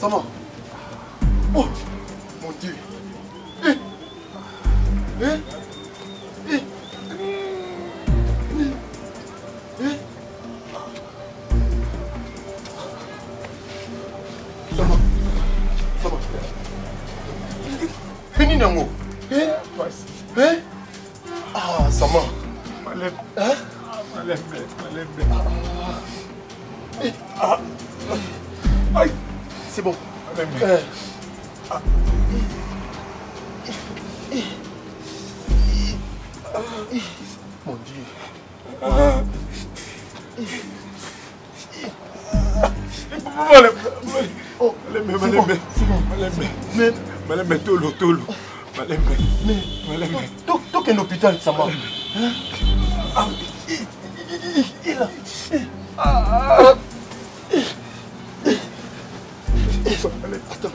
Sama. Oh, mon Dieu. Sama. Fini nango. Ah, Sama. Malem. Aïe. C'est bon. Mon Dieu. Toque un hôpital, ça va. Attends.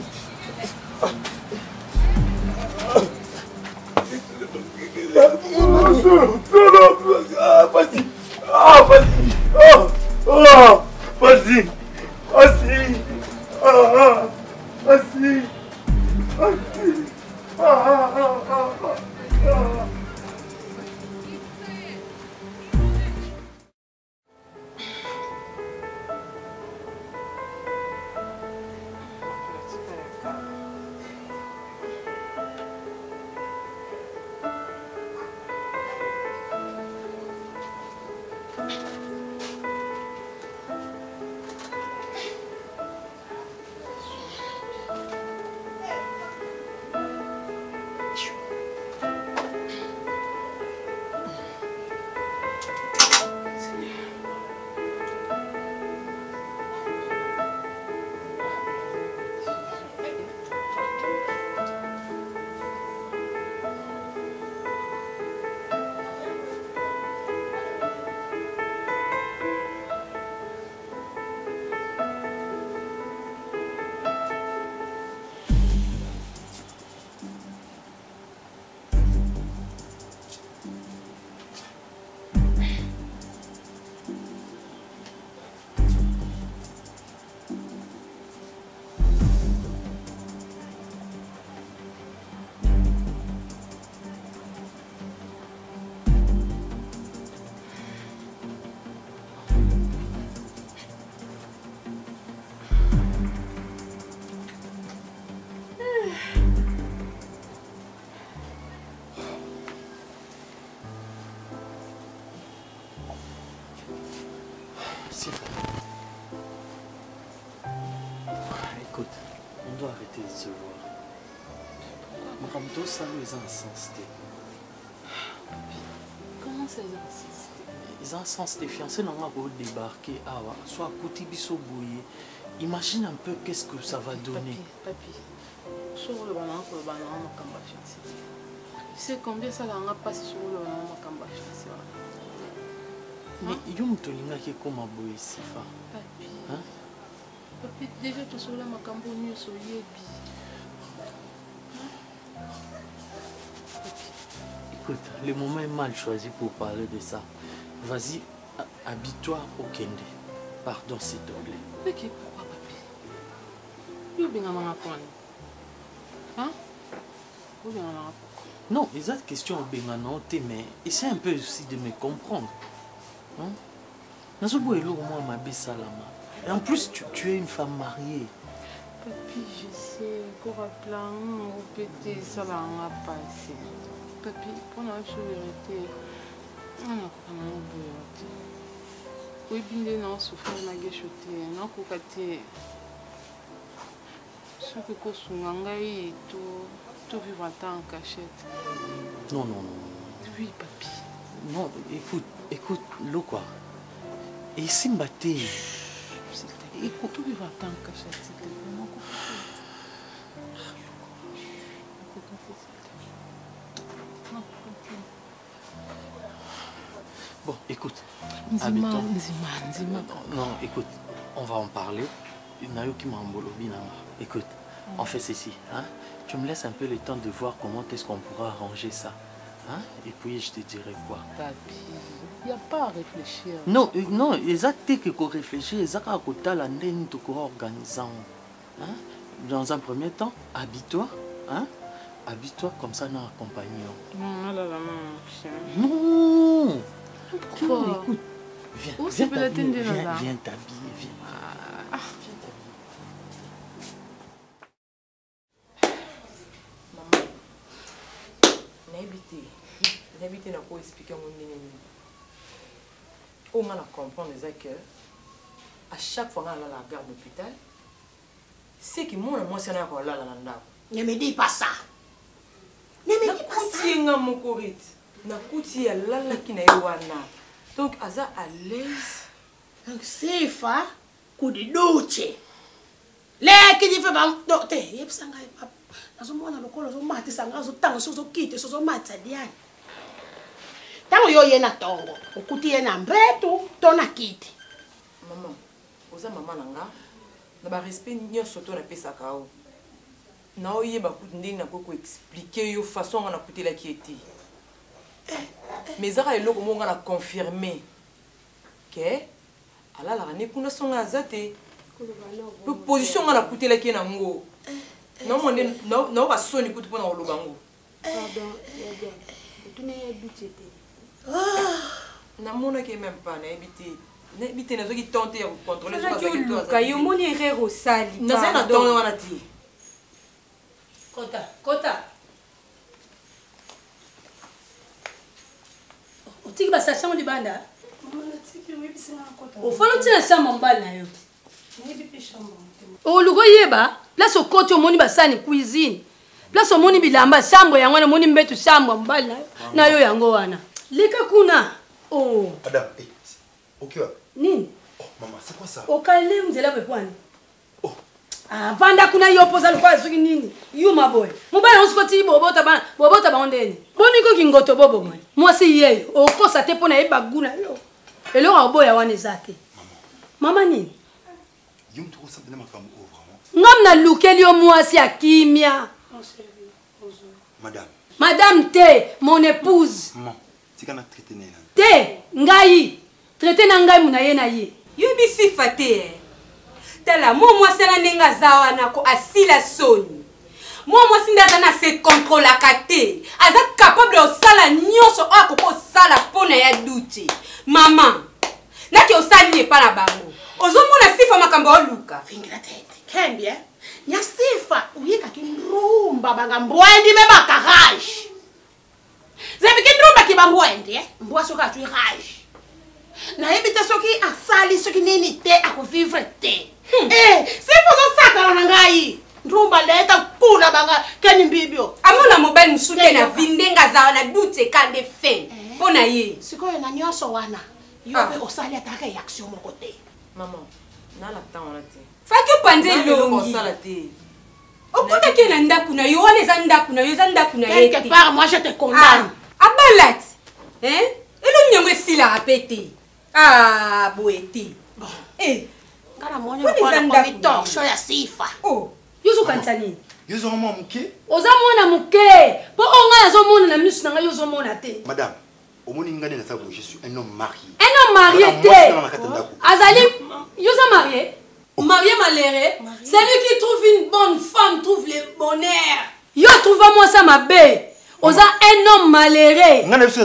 Écoute, on doit arrêter de se voir. Makamto, ça les a insensé. Comment ça les a insensé? Ils ont insensé. Fiancé n'a pas débarqué. Soit Kouti Bisso Bouye. Imagine un peu qu'est-ce que ça va donner. Papi, sur le banana pour le banana makamba fiancé. Tu sais combien ça l'a passé sur le banana makamba fiancé. Mais yo mutolinga ke koma boye sifa. Papi. Hein? Papi déjà tu sur la makambo nyonso yebi. Écoute, le moment est mal choisi pour parler de ça. Vas-y, habille-toi au Kende. Pardon s'il te plaît. Ok, pourquoi papi? Yo bien maman quoi? Hein? Yo bien maman. Non, les autres questions au Bengano, mais essaie un peu aussi de me comprendre. Hein? Et en plus, tu es une femme mariée. Papi, je sais, pour appeler un pété, ça va en passer. Papi, pour la vérité, on a pas mal de oui, bien, non, souffrir, on a gâchoté, non, cocaté. Ce que Kosungangaï, tout vivre en cachette. Non, non, non. Oui, papi. Non, écoute, l'eau quoi. Et si m'batté. Écoute, tout vivre en cachette, s'il te plaît. Bon, écoute. Nzima. Non, écoute, on va en parler. Écoute, on fait ceci. Hein? Tu me laisses un peu le temps de voir comment est-ce qu'on pourra arranger ça. Hein? Et puis je te dirai quoi. Papi, il n'y a pas à réfléchir. Non, non, exactement que qu'on réfléchit, exactement que la nene tu pourras organiser. Hein? Dans un premier temps, habille-toi. Hein? Habille-toi comme ça nous accompagnons. Non, là, la main. Non! Pourquoi? Non, écoute, viens t'habiller, viens t'habiller, viens. Maman, n'habitez n'a pas expliqué mon nini. On a comprendre que à chaque fois qu'on a la garde d'hôpital, c'est que moi c'est là là là. Ne me dis pas ça. Ne me dis pas ça. N'a mon corit, n'a couti là là qui n'a yoana. Donc aza à l'aise. Donc c'est fa coup de douche. Les qui dit fait ban dote, yep sanga pap. Nazo mona lokolo zo mati sanga zo tango so kite so matsa diane. Tango yo yena tongo, okuti yena mbetu tona kite. Maman, oza maman nanga, na ba respect nyonso to na pesa kao. Na oyeba kuti ndenge na koko expliquer yo façon on a coûté la qui était. Mais ça a eloko monga na confirmer que ala la ne kuna songa azate. Position on a coûté la qui na ngo. Non mon non ba soni kuti pona olobango. Pardon, tu n'es habitué. Na mona que même pas na habité. Na habité na zo ki tenter à contrôler ça que Luka yo moni erreur au sali. Na ça na tongo wana ti. Kota. Otiki ba sachet mo libanda. O falo tina chamba mbali na yo. O lugo yeba, place au côté o moni ba sani cuisine. Place o moni bilamba chambre yango na moni mbetu chambre mbali na yo yango wana. Leka kuna. Oh. Adam, OK. Nini? Oh, maman, c'est quoi ça? O kale mzela bepwani. Oh. Ah, vanda kuna yo poza lukwa suki nini? Yuma boy. Mubaya usikoti bobota ba ndeni. Boni ko kingoto bobo mwe. Mwasi yeyo, okosa te pona yeba guna yo. Elo aboya wane zate. Mama nini? Yum to ça bena makambo vraiment. Ngam na lukeli yo mwasi akimia. Madame. Madame T, mon épouse. Maman, tu kana traiter nena. T, ngai. Traiter na ngai muna ye na ye. Yubi sifate. Tala moi sala nenga zawa nako asila soni. Moi sinda na se contrôle la kate. Aza capable de sala nyonso akoko sala pona ya duti. Maman, naki osali pas la bango. Ozomona sifa makambo oluka. Fingira tete. Kembie. Nya sifa uyeka kinrumba banga mbwendi beba garage. Zebi kinrumba kiba mbwendi mbwa soka tu garage. Na ebita soki asali soki nini te akovivre te. Sifa zo saka na ngai. Ndrumba leta kula banga keni mbibyo. Amona mobile musuke na vindenga zawa na dute kande fe. Pona ye. Sikoyo na nyoso wana. Yobe osali ataka yaksio moko te. Maman, na la temps on a te. Faki panze longi. Ça la te. okutaki na ndako na yo wana eza ndako na yo eza ndako na ye quelque part moi je te condamne abalati elo nyongo esilaka mpe te boye te ngana moni lokola torche ya sifa yozokanisa nini Yozo mwa muke oza mwana muke mpo onga nazomona na misu na ngai yozomona te madame omoni ngane na sabo je suis un homme marié te azali yoza marié marié malheureux celui qui trouve une bonne femme trouve le bonheur yo trouva mwasa mabe oza un homme malheureux ngana biso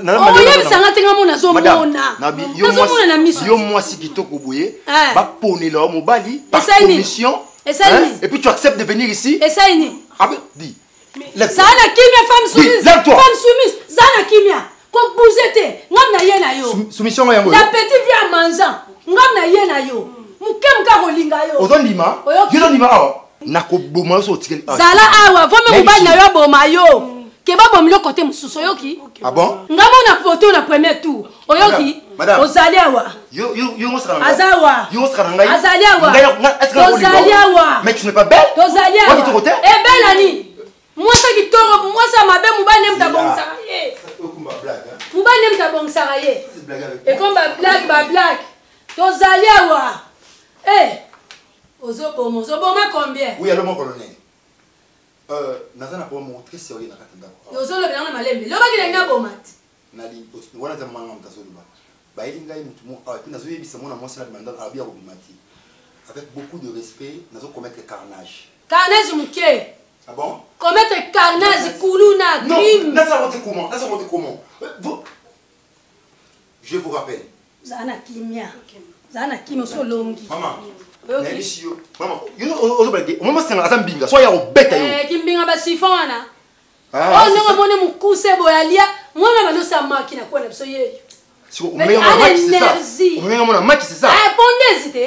na oyebisanga te nga mo nazomona na misu yo mwasi kitoko boye baponela wa mobali par commission et puis tu acceptes de venir ici esaini dis zana kimia femme soumise zana kimia ko bouger te ngam na ye na yo soumission yango la petite vie à mangeant ngam na ye na yo muke muka kolinga yo ozondima yozondima awa nakoboma so otikeli zala awa vome mobali na yo boma yo ke babomi lo côté mosusu oyoki bon ngamo na photo na premier tour oyoki ozali awa azawa azali awa mais tu n'es pas belle tozali awa ebelani mwasa kitoko mwasa mabe mobali ne mutabongisaka ye mobali ne mutabongisaka ye ekomba blague tozali awa ozoboma combien oui alors mon colonel naza na pomo très sérieux na katanda ozolobela na malembe lobaki na nga bomati nali wana za manga mtazoluba baeli ngai mutu mo puis nazo yebisa mona mwasi na mandala abia ko bimati avec beaucoup de respect nazo commettre carnage muke bon commettre carnage kuluna crime non ça va comment je vous rappelle zana kimia solongi maman maman maman c'est un mbinga soit ya obeta yo kimbinga ba chiffon wana ndenge moni mukuse boyalia mwana balosa maki na kwa na biso yeyo mais on match c'est ça pondezi te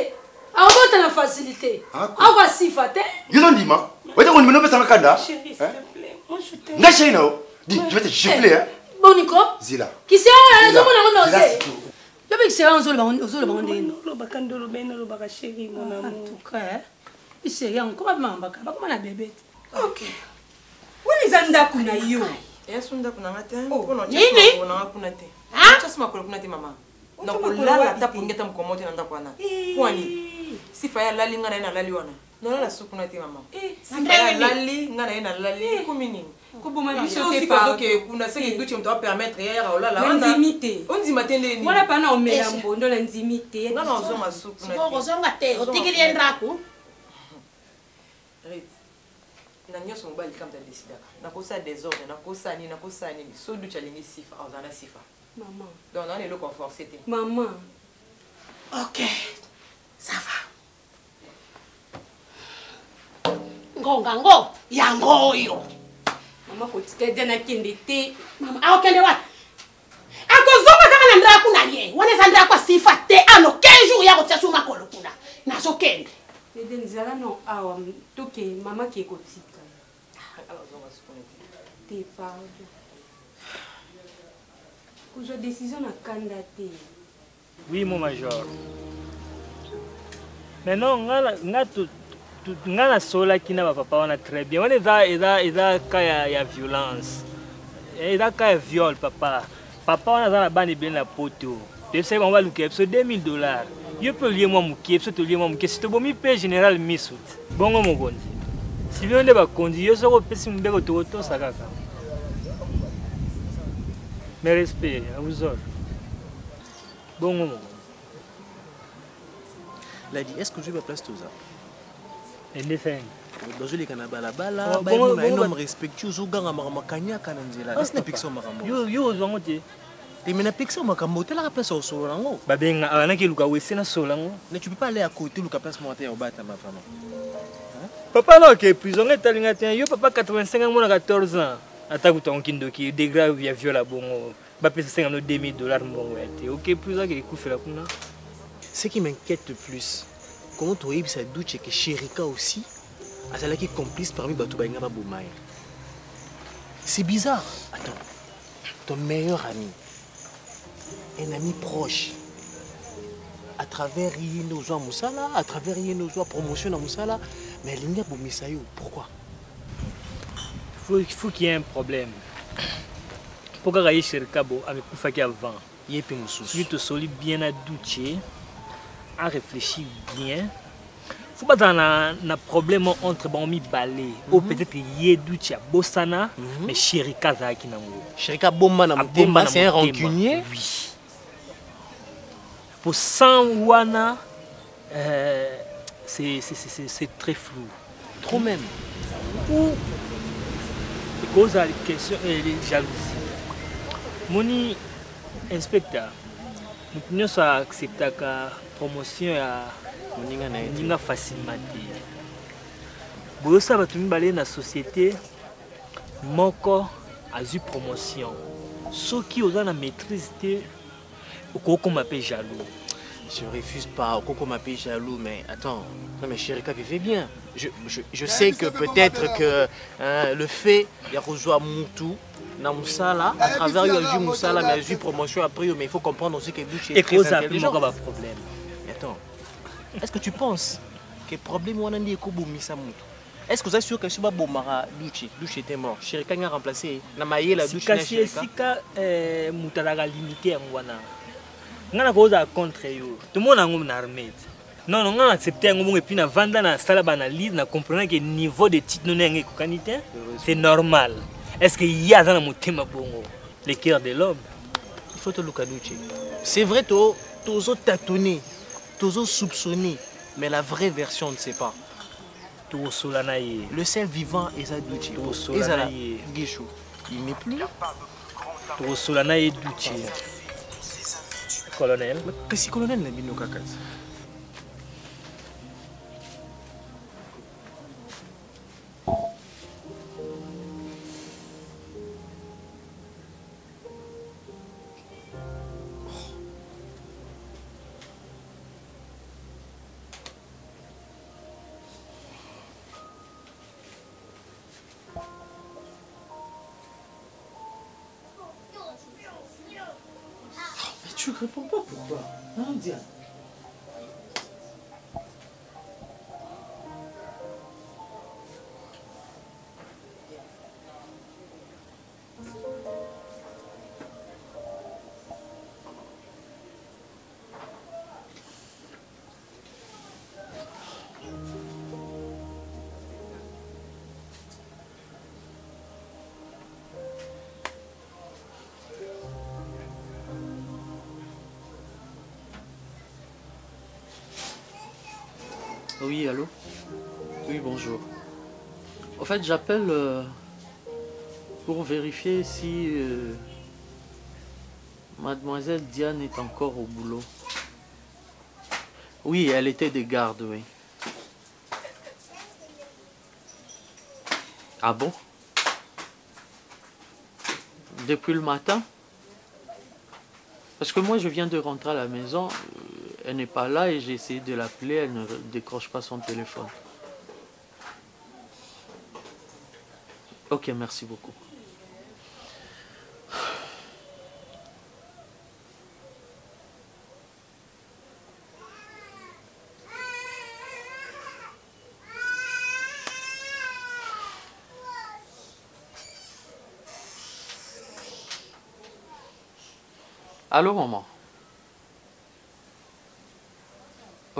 akota na facilité akwa sifa te yozondima wete ko nimeno pesa makanda chérie s'il te plaît moi je t'aime nga chérie nao dis je vais te gifler hein boniko zila kisi ana zomona ngo nose yobe kisi ana ozoloba ndeni lobaka ndolo bena lobaka chérie mon amour en tout cas chérie encore mambaka bakoma na bébé OK woni eza ndako na yo yesu ndako na ngate nini na kuna te chasima kuna te mama na kulala ata pungeta mkomote na ndako wana kwani sifa ya lali ngana ina lali wana nolala sukuna te mama sifa ya lali ngana ina lali kumini kuboma biso te te pa que kuna se nduchi mto permettre ya olala wana nzimite onzima tende ni wala pana omela mbondo na nzimite ngana ozonga sukuna te ozonga te otikili ndako na nyoso mobali kama decidaka nakosa désordre nakosa nini so du chalingi sifa ozana sifa maman donc on est le confort c'était maman OK ça va ngonga yango yo mama kotika dana kende te mama akende wapi akozonga kama na ndako na ye wana za ndako sifa te ano 15 jours ya kotia suma kolo kuna nazo kende eden zala no awa toke mama ki ekotika te pardon kozwa décision na kanda te oui mon major maintenant nga nasolaki na bapapa wana très bien wana eza ka ya violence eza ka ya viol papa wana aza na bana ebele na poto toyebisaki bango balukela biso $2000 yo mpe olie mwa mokie biso tolie mwa mokie si tobomi mpe général misut bongo mokonzi sibio nde bakonzi yo soko opesi mbeko tokotosa kaka mais respect abuzor bongo mokonzi Ladi, est-ce que je vais place tout ça? Et défend. Dans les canabala bala, on a un homme respectueux, au gars à Maramacania, Kananzela. Est-ce que pixo Maramo? Yo, zangote. Et mais na pixo Macamo, tu la place au solango. Babeng, à qui Luka Wessena solango. Mais tu peux pas aller à côté, Luka place monter au bat à ma femme. Papa, non, qui est prisonnier, t'as l'ingénieur, yo, papa 85 ans, moi 14 ans. Attaque ton kindo qui dégrave via viol à bon. Bapé $50 $2000 bon ouais. OK, plus ça qui couffe la kuna. Ce qui m'inquiète le plus, comment tu as ça doute que Chérika aussi a celle qui est complice parmi Batoubaïna Baboumaï. C'est bizarre. Attends, ton meilleur ami, un ami proche, à travers Yénozoa Moussala, à travers Yénozoa Promotion à Moussala, Mais Linga Bomisayo, pourquoi? Il faut qu'il y ait un problème. Pourquoi il y a Sherika avec Koufaki avant? Il est Moussous. Si tu solis bien à doucher, à réfléchir bien. Faut pas dans un problème entre Bomi Balé ou peut-être Yedouchi à Bossana, mais Sherika Zaki Nango. Sherika Bomba Namutema, c'est un rancunier? Oui. Pour 100 Wana, c'est très flou. Trop même. Ou cause à la question et les jalousies. Moni inspecteur, nous pouvons accepter la promotion à Ninga facilement. Si vous avez une société, moko a eu promotion. Ceux qui ont la maîtrise, on m'appelle jaloux. Je refuse pas, Coco m'appelle jaloux, mais attends, non mais Sherika vivait bien. Je sais que peut-être que le fait de rejoindre Moutou, dans Moussala, à travers le Moussala, mais il y a eu promotion après, mais il faut comprendre aussi que Douche est très intelligent. Problème. Attends, est-ce que tu penses que le problème est que Kobo Missa Moutou? Est-ce que vous êtes sûr que si Bomara Douche était mort, Sherika a remplacé? Namaye la Douche n'a Sika Moutalaga limité à Mwana. Ngana koza contre yo. Tout le monde a une armée. Non, on a accepté un et puis na vendre na sala banalise na comprendre que niveau de titre non est qualité, c'est normal. Est-ce qu'il y a dans mon thème bongo le cœur de l'homme? Il faut te Lukaduchi. C'est vrai, tu as tâtonné, tu as soupçonné, mais la vraie version on ne sait pas. Le seul vivant est Zaduchi. Guichou. Il n'est plus. Colonel. Qu'est-ce que colonel n'a pas de Tu ne réponds pas pourquoi? Non, Diane. Oui, allô? Oui, bonjour. En fait, j'appelle pour vérifier si mademoiselle Diane est encore au boulot. Oui, elle était de garde, oui. Ah bon? Depuis le matin? Parce que moi, je viens de rentrer à la maison. Elle n'est pas là et j'ai essayé de l'appeler, elle ne décroche pas son téléphone. Ok, merci beaucoup. Allô, maman?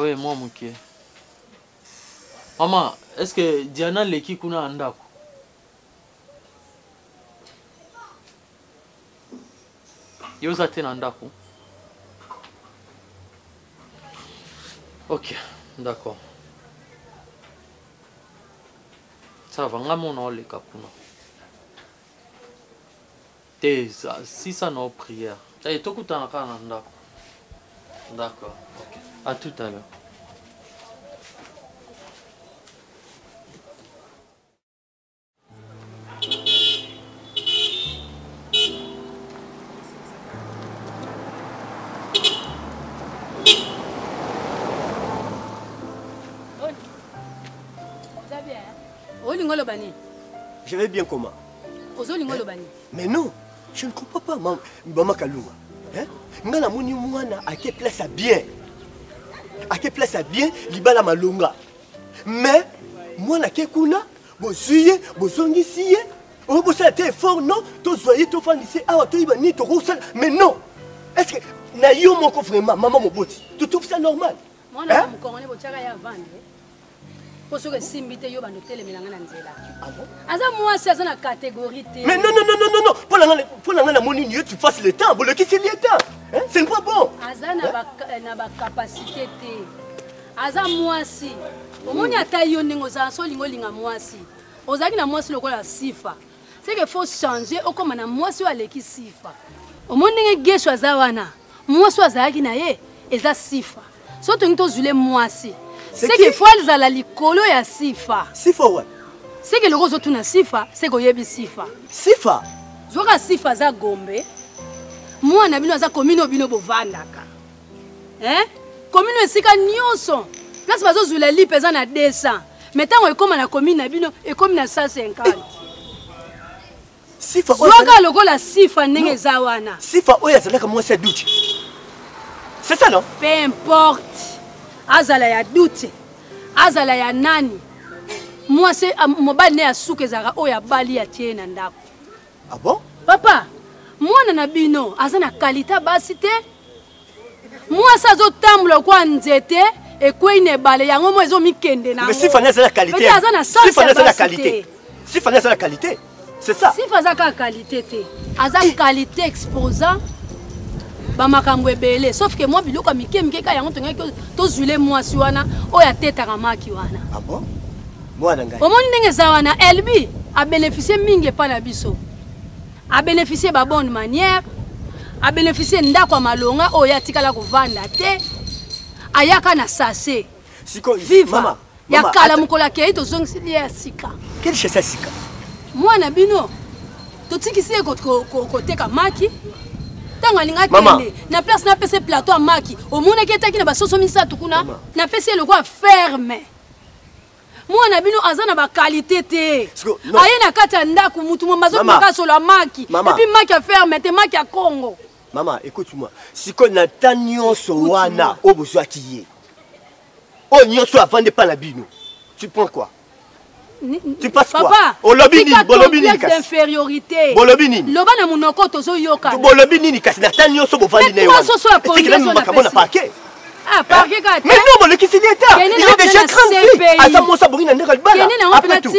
Oui, moi, Mouké. Maman, est-ce que Diana Leki kuna andako? Yoza tena andako? Ok, d'accord. Ça va, ngamo na oleka kuna. Te, si ça n'a pas prière. Et tout le andako. D'accord, ok. À tout à l'heure. Je vais bien comment? Mais non, je ne comprends pas, maman Kaluma. Ngana moni mwana à quelle place à bien? À quelle place à bien libala malonga? Mais Moi, na kekuna, bosuye, bosongisiye. Oh, vous avez été fort, non? Tous voyez, tous fans ici, ah, tu vas ni te roussel. Mais non! Est-ce que, na yo mon coffre, maman, mon boti, tu trouves ça normal? Moi, je suis vendre. Pour ce que Simbite yo ba noter les mélanges dans nzela. Ah bon? Aza moi c'est ça la catégorie T. Mais non. Pour la monnaie, tu fasses le temps. Pour le qui c'est le temps. Hein? C'est pas bon. Aza na ba capacité T. Aza moi si. Omoni atayo ningo za so lingo linga moi si. Ozaki na moi si lokola sifa. C'est que faut changer au comme na moi si aleki sifa. Omoni nge gesho aza wana. Moi si azaki na ye eza sifa. So to ngito zule moi si. C'est que fois les ala likolo ya sifa. Sifa ouais. C'est que le rose tuna sifa, c'est que yebi sifa. Sifa. Zoka sifa za gombe. Moi na bino za commune bino bovandaka. Hein? Commune esika nyonso. Place bazo zula li pesa na 200. Metango ekoma na commune na bino ekomi na 150. Sifa zoka lokola sifa ndenge za wana. Sifa oya zalaka moi c'est doute. C'est ça non? Peu importe. Azala ya doute. Azala ya nani. Moi c'est mobile ne asuke zara oya bali ya tie na ndako. Ah bon? Papa, moi na bino azana qualité basi te. Moi ça zo tambula kwa nzete e kwa ine bale yango mo ezo mikende na. Mais sifa na la qualité. Sifa na la qualité. Sifa na la qualité. C'est ça. Sifa za ka qualité te. Azan qualité exposant. Bamakambo ebele sauf que moi biloko mikemike ka yango tonga to zule moi si wana oya teta kamaki wana. Ah bon? Moi na ngai. Omoni ndenge za wana Elbi a bénéficié mingi pa na biso. A bénéficié ba bonne manière, a bénéficié ndako malonga oya tikala ko vanda te. Ayaka na sase. Siko viva. Ya kala mukola ke to zongisi ya sika. Quel chassa sika? Moi na bino to tikisi ko teka maki. Tango alinga kende na place na pese plateau à maki omona ketaki na basoso misatu kuna na pese le quoi ferme moi na bino azana ba qualité te aye na kata ndaku mutu mazo maka solo maki et puis maki a ferme te maki a Congo. Maman écoute-moi si qu'on a tanyo so wana obozo akiye o nyonso avant de pas la bino tu prends quoi? Tu passes quoi? Papa, Olobini, bolobini d'infériorité. Bolobini. Loba na munoko tozo yoka. Bolobini ni kasi na tanyo so bovandi na yo. C'est que même makabona parquet. Ah, parquet ka. Mais non, le qui c'est l'état. Il est déjà tranquille. Asa mo sa borina ndeka libala. Après tout.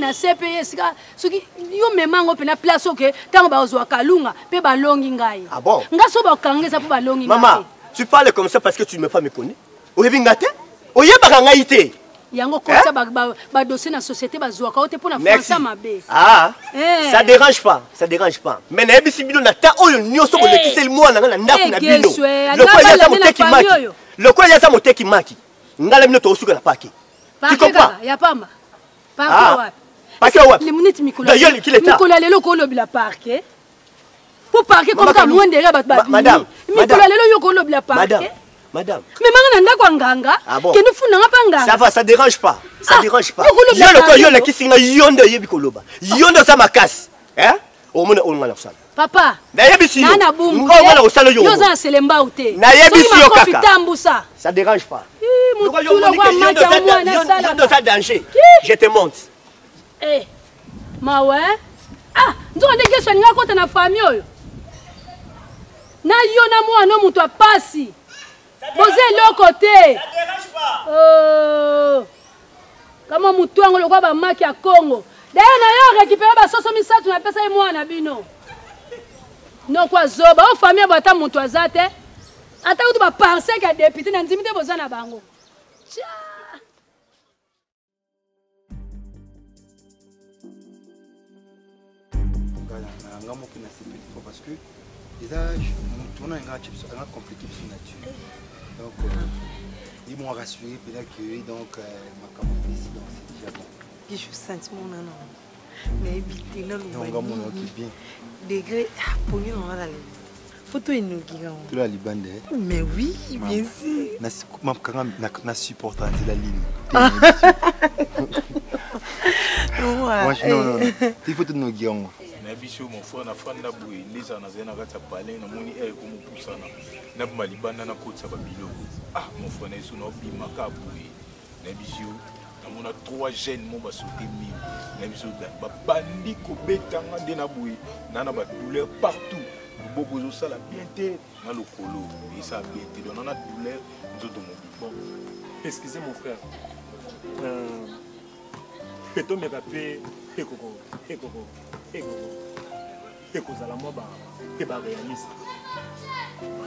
Na CPS sika soki yo memango pe na place oke tango ba ozwa kalunga pe ba longi ngai. Ah bon? Ngaso ba kangeza pe ba longi ngai. Maman, tu parles comme ça parce que tu ne me pas me connais. Oyebi ngate? Oyeba ngai te. Yango kosa ba dossier na société bazwaka ote pona forcer mabe. Ah. Ça dérange pas. Mais na ebisi bino na ta oyo nyoso bo lekiseli mwana na ndako na bino. Le quoi ya sa moteki maki. Ngala bino to osuka na paki. Tu comprends? Ya pamba. Parquet. Parquet wa. Les minutes mikolo. D'ailleurs, qui l'état? Mikolo lelo ko lobi la parquet. Pour parquet comme ça moins derrière ba. Madame. Mikolo lelo yo ko lobi la parquet. Madame. Mais manga ndako nganga ke nous funa ngapanga. Ça va, ça dérange pas. Ça dérange pas. Yo le ko yo le kisinga yondo yebi koloba. Yondo sa makasi. Hein? O mona o ngala sala. Papa. Na yebi si yo. Na bumbu. Ko ngala osala yo. Yo za selemba ute. Na yebi si yo kaka. Ça dérange pas. Yondo sa danger. Je te montre. Eh. Ma ouais. Ah, nzo ndenge so nga kota na famille oyo. Na yo na mwana mutu apasi. Posez l'autre côté. Ça dérange pas. Oh. Comment moutongo le quoi ba maki à Congo. D'ailleurs na yo récupérer ba soso misatu na pesa moi na bino. Non quoi zoba o famille bata mutu azate. Ata utu ba parcelle ka député na ndimite boza na bango. Parce que les âges, on a un compliqué sur nature. Donc, ils m'ont rassuré, peut-être que donc, ma campagne président, c'est déjà bon. Je suis senti mon nom. Mais éviter là, le monde qui bien. Degré, pour nous, on va aller. Photo est nous qui gagnons. Tu l'as libandé. Mais oui, bien sûr. Je supporte la ligne. Non. Il faut que nous guions. Nabisho mon frère na fanda boui les ana zena kata palin na moni comme poussana na malibanda na kotsa babilo ah mon frère na suna bima ka boui nabisho On a 3 jeunes qui ont sauté mille. Bandi kobetanga de na boui, nana ba douleur partout. Beaucoup de ça la bienté dans le colo. Et ça bienté. Donc on a douleur, nous autres bon. Excusez mon frère. Peut-on me rappeler Ekoko zala moi ba réaliste.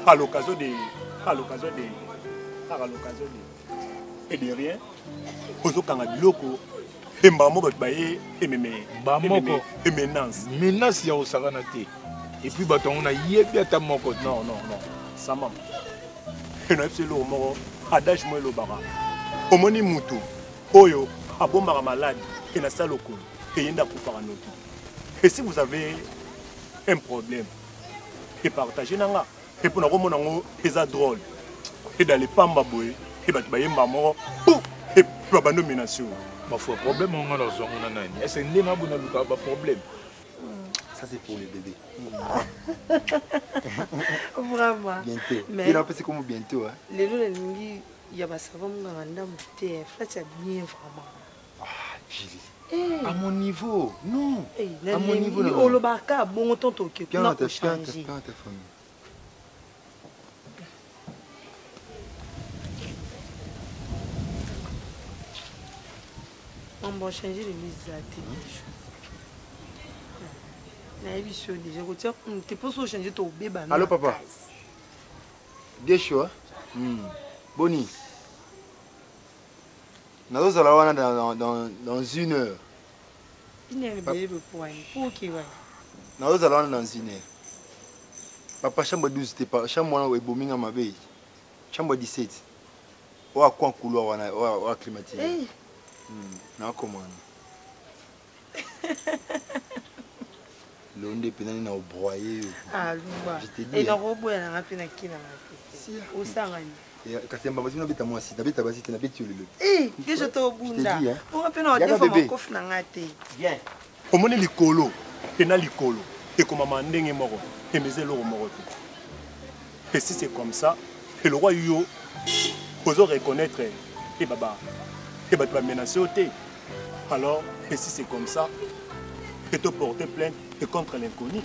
À l'occasion de et de rien. Ozo kanga biloko et mbamo ba baye et menace. Menace ya osakana te. Et puis bato on a yebi ata moko. Non. Ça m'a. Et non c'est lo moko adage moi lo bara. Omoni mutu oyo abomba malade et na saloko et yenda kupara noto. Et si vous avez un problème et partagez nanga et pour na komona ngo eza drôle et dans les pamba boy et bato baye mbamo et pas de nomination. Ma foi, problème on a dans son nani. Est-ce que n'est pas bon problème? Ça c'est pour les bébés. Vraiment. Bientôt. Mais il a passé comme bientôt hein. Les jours il y a pas ça va me rendre monter. Flash bien vraiment. Ah, Julie. À mon niveau. Non. À mon niveau là. Oh le baka bon tonton qui n'a pas changé. On va changer de mise à télévision. Tu peux changer ton bébé. Allô papa. Bien chaud. Boni. Nous allons dans 1 heure. Il n'est pas le point. Pour qui va? Nous allons dans 1 heure. Papa chambre 12 t'es pas chambre où est bombing à ma veille. Chambre 17. Ou à quoi couloir ou à climatiser. Non, comment? L'onde pénal n'a broyé. Ah, Lumba. Et le robot est en train de qui n'a pas. Où ça va? Quand tu as ma voiture, tu as moi aussi. Tu as ma voiture, tu as eh, que je te bunda. On va peine en défendre mon coffre n'a raté. Bien. Au moment likolo, pena likolo. Et comme maman ndenge moro, et mes élo moro. Et si c'est comme ça, et le roi yo, vous reconnaître et baba. Et tu vas menacer au thé. Alors, et si c'est comme ça, et te porter plainte et contre l'inconnu.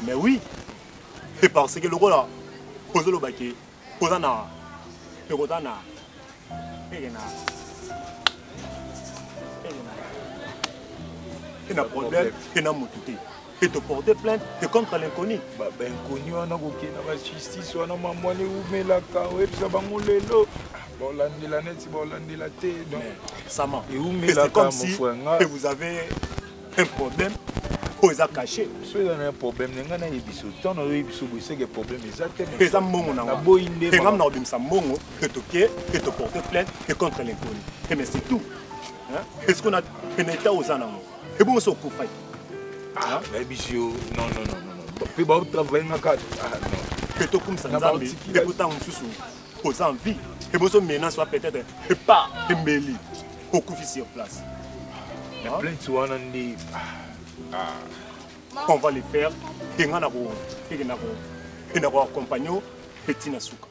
Mais oui, et parce que le roi là, posez le baquet, posez na, et rodana, et na problème, et na moutouté. Et te porter plainte et contre l'inconnu. Bah ben inconnu on a aucun la justice on a maman ou mais la caouette ça va mouler l'eau. Bolandi la net, bolandi la thé. Ça m'a. Et c'est comme si vous avez un problème, vous avez caché. Si vous avez un problème, vous avez un problème, vous avez un problème. Et ça et te porter plainte et contre l'inconnu. Et mais c'est tout. Est-ce qu'on a un état aux anneaux? Et bon, on s'en coupe. Ah, non. Puis bon, travailler dans le cadre. Et tout comme ça, et pourtant on sous aux envies. Et bon, menace soit peut-être et pas un béli au coup sur place. On va les faire et on va accompagner Petit Nasuka.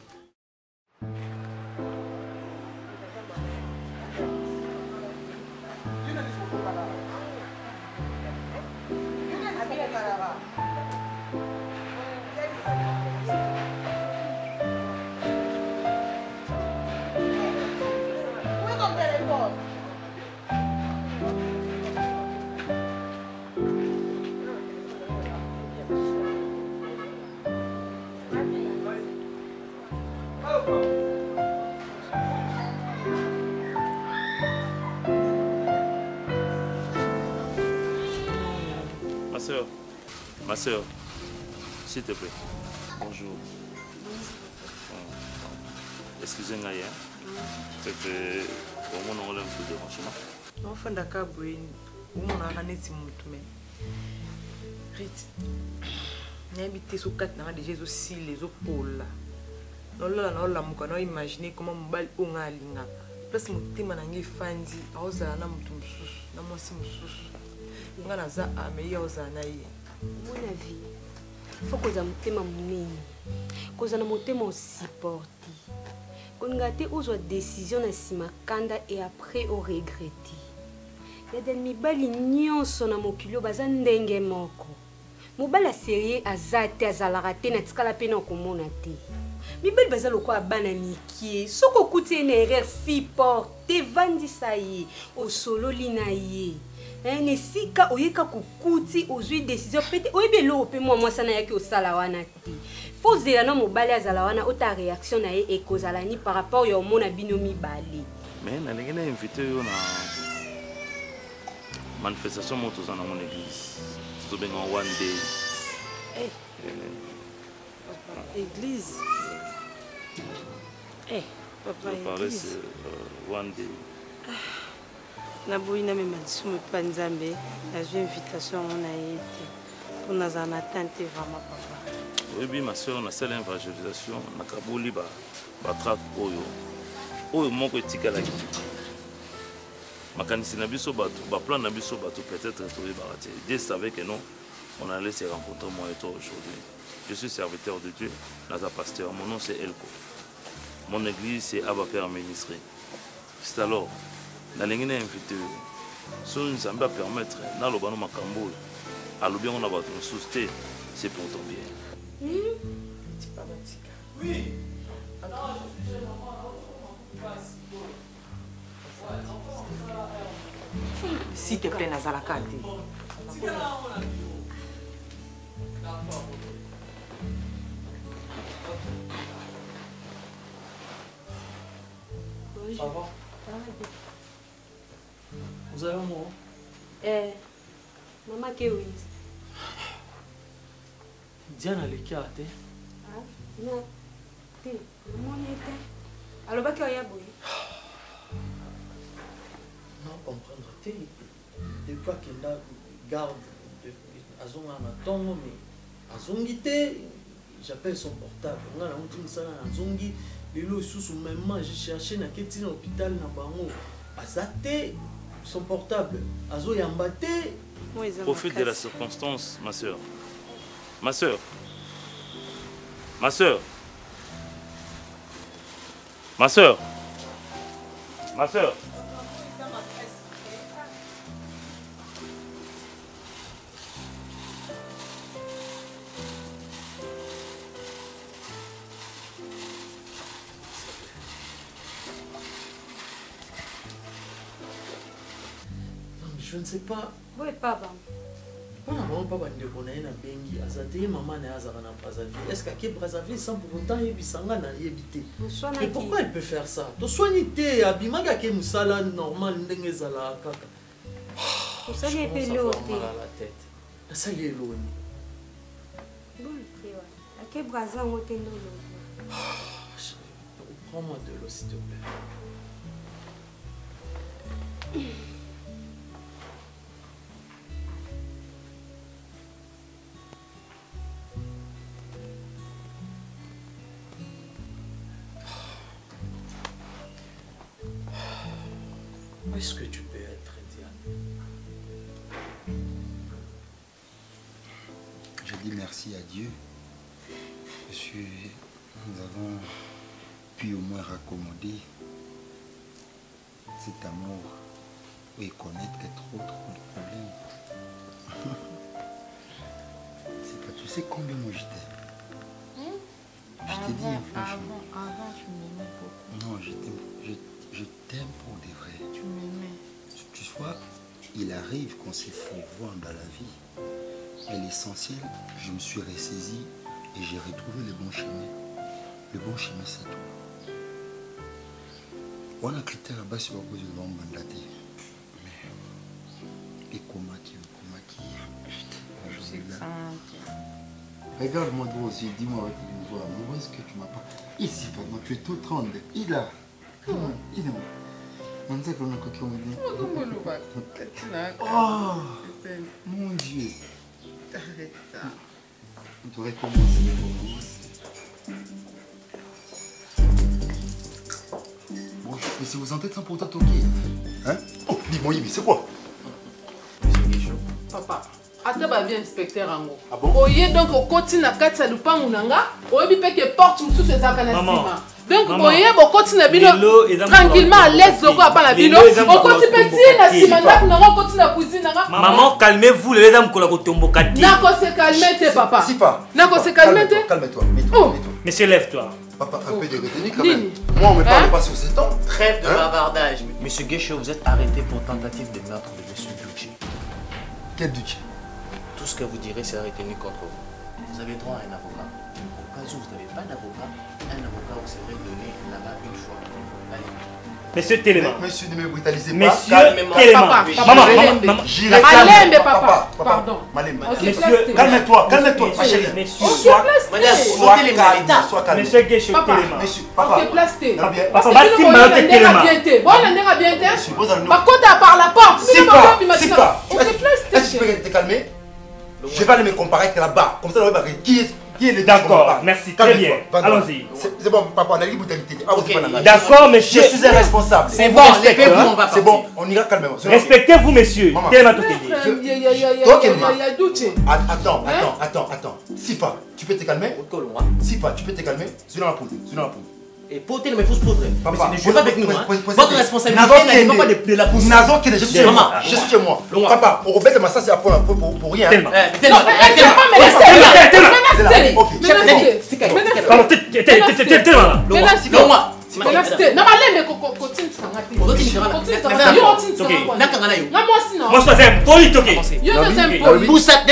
Ma soeur, s'il te plaît. Bonjour. Excusez-moi, c'est que pour moi, on a un peu de dérangement. Enfin, d'accord, on a un petit mais Rit, il y a habité sur 4 ans déjà aussi les épaules. Non, imaginer comment mon bal on a linga. Parce que mon thème n'a pas fandi, à osa na mutum sus, na moi si musus. On a za a meilleur osa na ye. Mon avis, il faut que nous ayons un thème. Que nous ayons un thème supporté. Que koninga te ozwa décision na nsima kanda et après oregreti. Yada mibali nyonso na mokili baza ndenge moko. Mobali aserie aza te azalaka te na tikala mpe na okomona te. Mibali baza lokola bana mikie soki okuti ye na erreur fi porte vandisa ye osololi na ye. Nesika oyeka kokuti ozwi décision pete oyebi eloko mpe mwa mwasi na yaki osala wana te. Fo zela na mobali azala wana ota réaction na ye ekozala ni par rapport ya omona bino mibale. Mais nalingi na invité yo na manifestation mo toza na mon église. Tozobenga one day. Église. Papa, église. One day. Naboyina me malisumu pa nzambe nazwi invitation on a été pour nous en attente vraiment papa. Oui ma soeur na sala évangélisation na kabuli ba track oyo moko etikala ki. Makanisi na biso bato ba plan na biso bato peut-être trouver baraté. Dieu savait que non on allait se rencontrer moi et toi aujourd'hui. Je suis serviteur de Dieu, naza pasteur, mon nom c'est Elko. Mon église c'est Abba Père ministré. C'est alors nalingi na invité so nzambe permettre na lobano makambo alobi on a bato mosusu c'est pour ton bien. Oui. S'il te plaît nazalaka te. Ça va? Vous avez un mot? Maman Kéwin. Diana Lekia te? Non. Te, maman était. Alors, bah, qu'il y a boy. Non, comprendre te. De quoi qu'elle a garde azonga na tongo mais azongi te. J'appelle son portable. On a la routine ça na azongi. Lelo sous même j'ai cherché na keti na hôpital na bango. Azate son portable. Azo yambate. Profite de la circonstance, ma soeur. Ma soeur. Ma soeur. Ma soeur. Ma soeur. Je ne sais pas. Oui, papa. On a vraiment pas de connaître na bengi. Azate maman na azara na Brazzaville. Est-ce qu'à Brazzaville sans pour autant yebisanga na yebité? Mais pourquoi elle peut faire ça? To soignité abimanga ke musala normal ndenge zala kaka. Ça n'est pas l'autre. La tête. Ça y est l'eau. Bon, tu vois. À quel Brazza on te l'eau? Prends-moi de l'eau s'il te plaît. Où est-ce que tu peux être, Diane? Je dis merci à Dieu parce que nous avons pu au moins raccommoder cet amour et connaître que trop de problèmes. C'est pas, tu sais combien moi je t'aime. Je t'ai dit franchement. Avant, tu m'aimais beaucoup. Non, je t'aime pour de vrai. Tu m'aimais. Tu vois, il arrive qu'on se fait voir dans la vie. Mais l'essentiel, je me suis ressaisi et j'ai retrouvé le bon chemin. Le bon chemin, c'est toi. On a critère à bas sur la cause de l'homme mandaté. Mais, et comment qui je suis là. Regarde-moi droit aussi, dis-moi avec une voix amoureuse que tu m'as pas. Ici, pardon, tu es tout ronde. Il a. Il est où? On sait qu'on a coquille au milieu. Oh, mon Dieu. Arrête ça. On devrait commencer. Bon, mais si vous sentez de ça pour t'attaquer. Hein? Oh, dis-moi, mais c'est quoi? Papa, attends, ba bien inspecteur ango. Oye donc okoti na kati ya lupangu nanga, oyebi pe que porte mususu ezaka na sima. Donc oye bokoti na bino tranquillement à l'aise loko apa na bino. Okoti petit na sima ndako nanga okoti na cuisine nanga. Maman, calmez-vous, les dames kola ko tomboka di. Nako se calmer te papa. Sifa. Nako se calmer te. Calme-toi, mets-toi. Monsieur, lève-toi. Papa, un peu de retenue quand même. Moi, on me parle pas sur ces temps. Trêve de bavardage. Monsieur Guécho, vous êtes arrêté pour tentative de meurtre de Monsieur Ducci. Quel Ducci? Tout ce que vous direz sera retenu contre vous. Vous avez droit à un avocat. Au cas où vous n'avez pas d'avocat, un avocat vous serait donné là-bas une fois. Allez. Monsieur Téléma. Monsieur, ne me brutalisez pas. Monsieur Téléma. Maman, j'irai Malembe, papa. Pardon. Monsieur, calme-toi, calme-toi, ma chérie. Sois calme. Monsieur Guécho, Téléma. Monsieur, papa. Papa, vas-y, ma Téléma. Bakota par la porte. Sifa. Est-ce que tu peux te calmer? Je vais aller me comparer avec là-bas. Comme ça, on va voir qui est le d'accord, merci, très bien. Allons-y. C'est bon, papa, on a l'immunité. D'accord, monsieur. Je suis un responsable. C'est bon, c'est bon, on ira calmement. Respectez-vous, monsieur. Téléma Tokedi. Attends. Sifa, tu peux te calmer? Sifa, tu peux te calmer? Sinon la poule. Et pour me faut se poudre. Papa, je vais avec nous. Votre responsabilité n'est pas de la pousse. Nazon qui est je suis chez moi. Je suis chez moi. Papa, on rebelle ma ça c'est pour rien.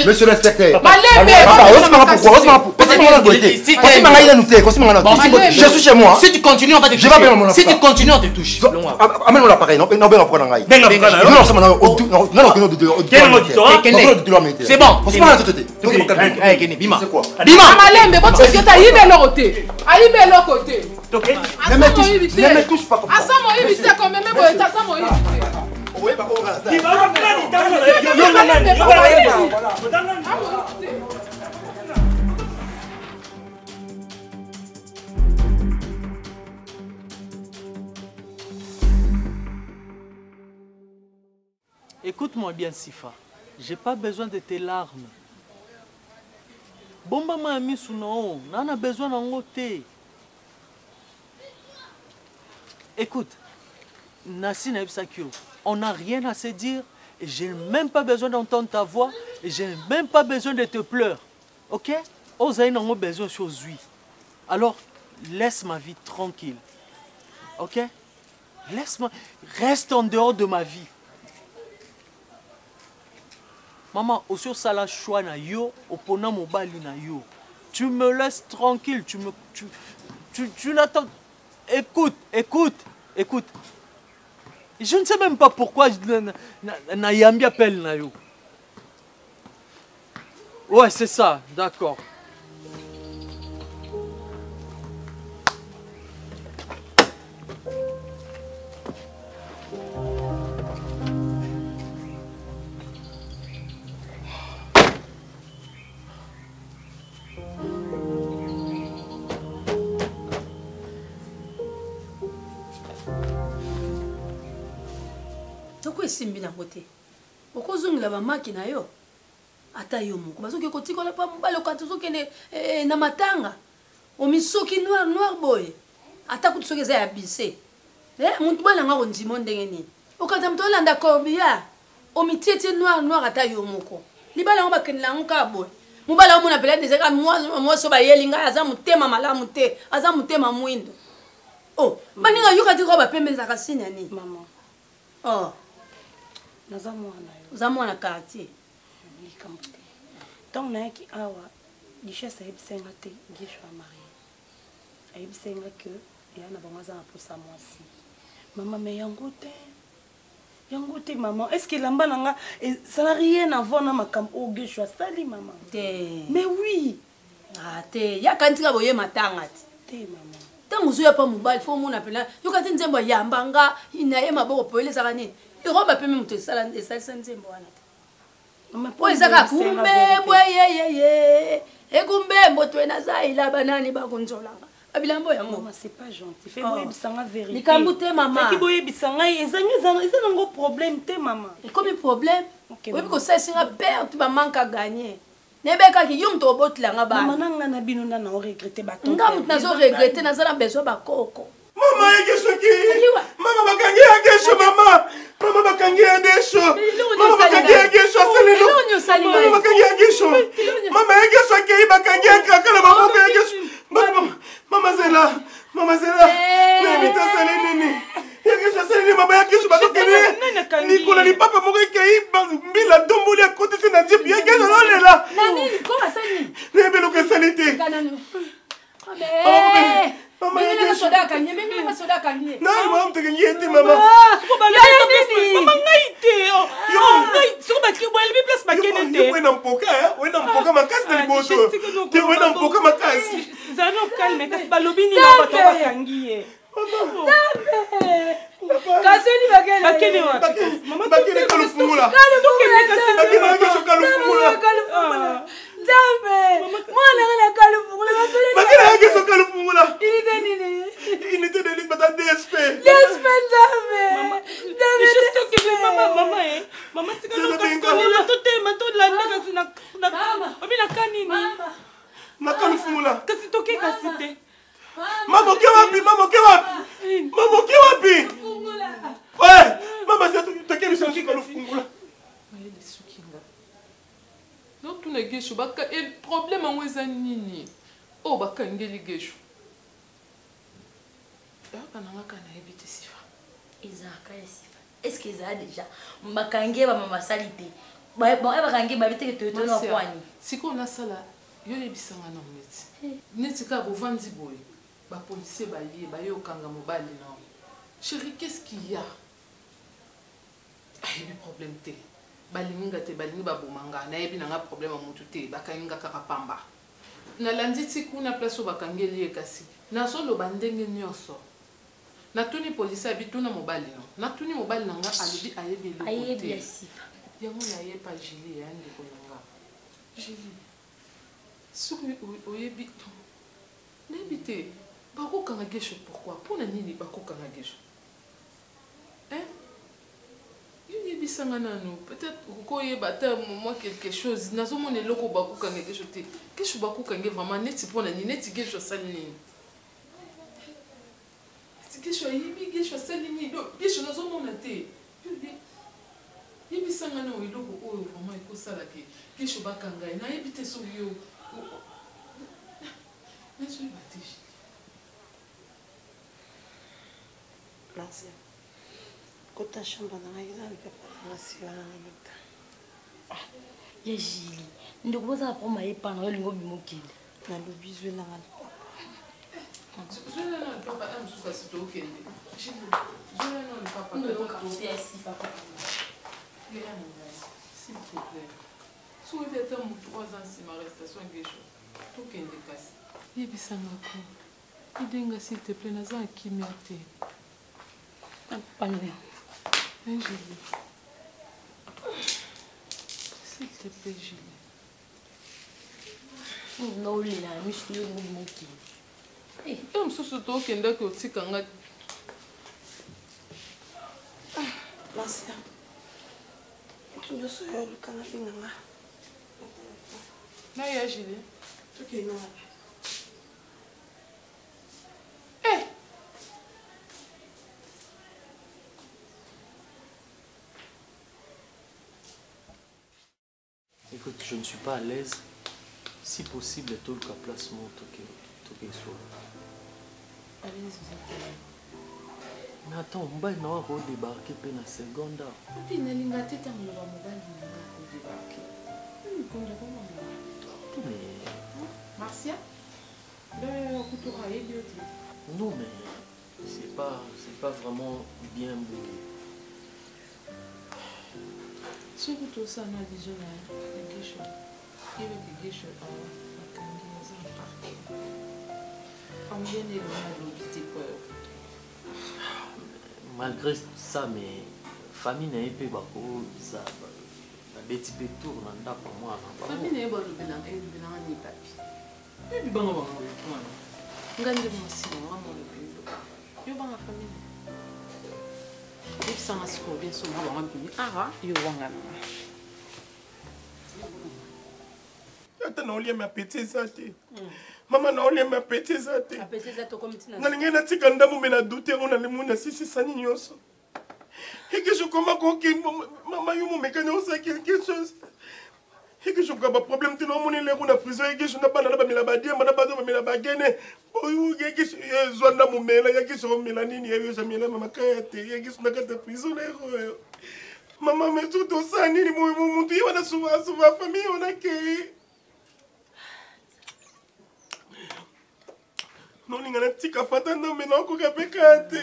Monsieur l'inspecteur. Je suis chez moi. Si tu continues, on va te toucher. Si tu continues, on te touche. Amène-moi l'appareil. Non, c'est bon. C'est quoi? Ne me touche pas comme ça. Écoute-moi bien, Sifa. J'ai pas besoin de tes larmes. Bomba m'a mis sous non, on a besoin d'en ôter. Écoute, Nassi Naibsakio, on n'a rien à se dire et j'ai même pas besoin d'entendre ta voix et j'ai même pas besoin de te pleurer. Ok? Osaï n'a pas besoin de choses. Alors, laisse ma vie tranquille. Ok? Laisse-moi, reste en dehors de ma vie. Maman, aussi ça la choix na yo, opona mobali na yo. Tu me laisses tranquille, tu n'attends. Écoute. Je ne sais même pas pourquoi na yambi appelle na yo. Ouais, c'est ça, d'accord. Simbi na côté. Okozongela ba maki na yo. Ata yo moko. Bazoki kotikola pa mbalo katuzoke na matanga. O misoki noir boy. Ata kutusoke za yabise. Muntu bana nga ondimo ndenge ni. Okata mtolanda korbia. O mitete noir ata yo moko. Libala ngo bakenela nka boy. Mubala mo na pela deseka moi so ba yelinga aza mutema malamu te. Aza mutema mwindo. Oh, baninga yo katiko ba pembeza kasini ani. Maman. Oh. Zamwana quartier. Donc là qui awa, duchesse ayibisenga te Guécho marié. Ayibisenga que ya na bangaza na posa mwasi. Maman mais yango te maman. Est-ce que lamba nanga ça n'a rien à voir na makambo Guécho sali maman. Mais oui. Ah te ya kantika boye matanga te maman. Tango zo ya pa mobile fo mona pela yo kati nzembo ya mbanga ina ye maboko poele saka nini. Iroba pe mutu sala nzembo wana te. Po ezaka kumbe boye ye. Ekumbe mboto ena zaila banani bakunzolanga. abilambo yango maman c'est pas gentil fais boye bisanga vérité likambo te maman fais boye bisanga ezanga ngo problème te maman comme problème oyebi kosalisa perte bamanque à gagner nebekaki yo moto obotelanga bana mama nanga na bino nana oregrete bato nga moto nazoregrete naza na besoin bakoko mama yegesoki mama bakangi ya gesho mama bakangi ya desho mama bakangi ya gesho asalelo mama bakangi ya gesho mama yegeso akei bakangi ya kaka na maboko ya gesho mama zela nayebita asali nini yegeso asali nini mama ya gesho bakokende likolo lipapa moko ekei mbila domboli akotisi na jipe yegeso lolela nayebeloko esali te mama ya soda kanye menga soda kanye na mama tekengi ete mama mama ngai te yo ngai soko baki boel bi place bakene te wena mpoka makasi na liboso te wena mpoka makasi zano calme kasi balobi ni na bato bakangi ye kasoni bakene wapi mama bakene kalufungula Nzambe mwana ngana kalufungula bakene ageso kalufungula inite de bata DSP Nzambe mama tikalo kasikolela totema tolanda kasi na obi na kanini na kalufungula kasi toke kasi te mama ke wapi ouais mama c'est toke biso kalufungula donc tuna gesho baka problème yango eza nini oyo bakangeli gesho bananga kana yebi te sifa ezalaka ya sifa estce ezala déjà bakangi bamama sali te bakangi babeteke toyotona kwani sikoyo nasala yo yebisanga na neti kaka bovandi boye bapolisier baye baye okanga mobali nao chéri qu'est-ce qu'il y a ayebi problème te balinga te balingi babomanga nayebi nanga problème ya motu te bakanginga kaka pamba nalandi ti kuna place oyo bakangeli ye kasi nazoloba ndenge nyonso natuni polisi abituna mobali no natuni mobali nanga alobi ayebi eloko te yango nayepa Julie ya ndeko nanga Julie soki oyebi nayebi te bakokanga gesho pourquoi mpona nini bakokanga gesho yebisanga nano peut-être koyeba ata moi quelque chose nazomona eloko bakokanga gesho te gesho bakokange vraiment neti mpona nini neti gesho asali nini gesho ayebi gesho asali nini gesho nazomona te yebisanga nano eloko oyo vraiment ekosalaki gesho bakanga ye nayebi te soki yo nazoyeba te L'ancien. Quand ta chambre dans la maison, elle peut pas ya Julie ndeko boza pour ma épana yo lingo bimokile na lobizo na ngala zona na papa am suka sito okende zona na papa ndeko kapte ya sifa papa ya mon s'il te plaît so il était mon 3 ans si ma restation gesho tokende kasi yebisanga ko idenga s'il te plaît naza akimia te Panie. Julie. S'il te plaît, Julie. Non, il a mis sur le mouvement qui. Eh, je suis surtout au Kenda qui aussi quand on L'ancien. Tu ne sais pas le canapé nanga. Na ya Julie. Ok, non. Écoute, je ne suis pas à l'aise. Si possible, tout le cas place mon toque soit. Allez-y. Mais attends, on va débarquer pendant la seconde. Et puis, on va débarquer. Marcia? Non, mais c'est pas vraiment bien beau. Si vous tous en avez déjà quelque chose, il y a quelque chose à malgré ça, mais famille n'est pas beaucoup ça. La bête peut tourner dans moi. Famille n'est pas le bilan et le bilan n'est pas. Et puis bon, Ngande mwasi na mwana bimbo. Yo banga famille. If sama sko bien so mwa banga bimbo. Ah, yo wanga na. Ata na olia mapeti zate. Mama na olia mapeti zate. Mapeti zate comme tina. Ngalinga na tika ndamu mena douter on a le muna sisi sani nyoso. Et que je commence maman yo mekane osa quelque chose. Et que je gaba problème te no moni le kuna prison et que je na bana na ba mila badia mana ba ba mila bagene. Boyu et que je zwanda mumela ya que je mila nini ya yo jamila mama kate et que je na kata prison le. Maman mais tout ça nini mo muntu yo na suva famille on a que non ninga na tika fata no me no ko kapekate.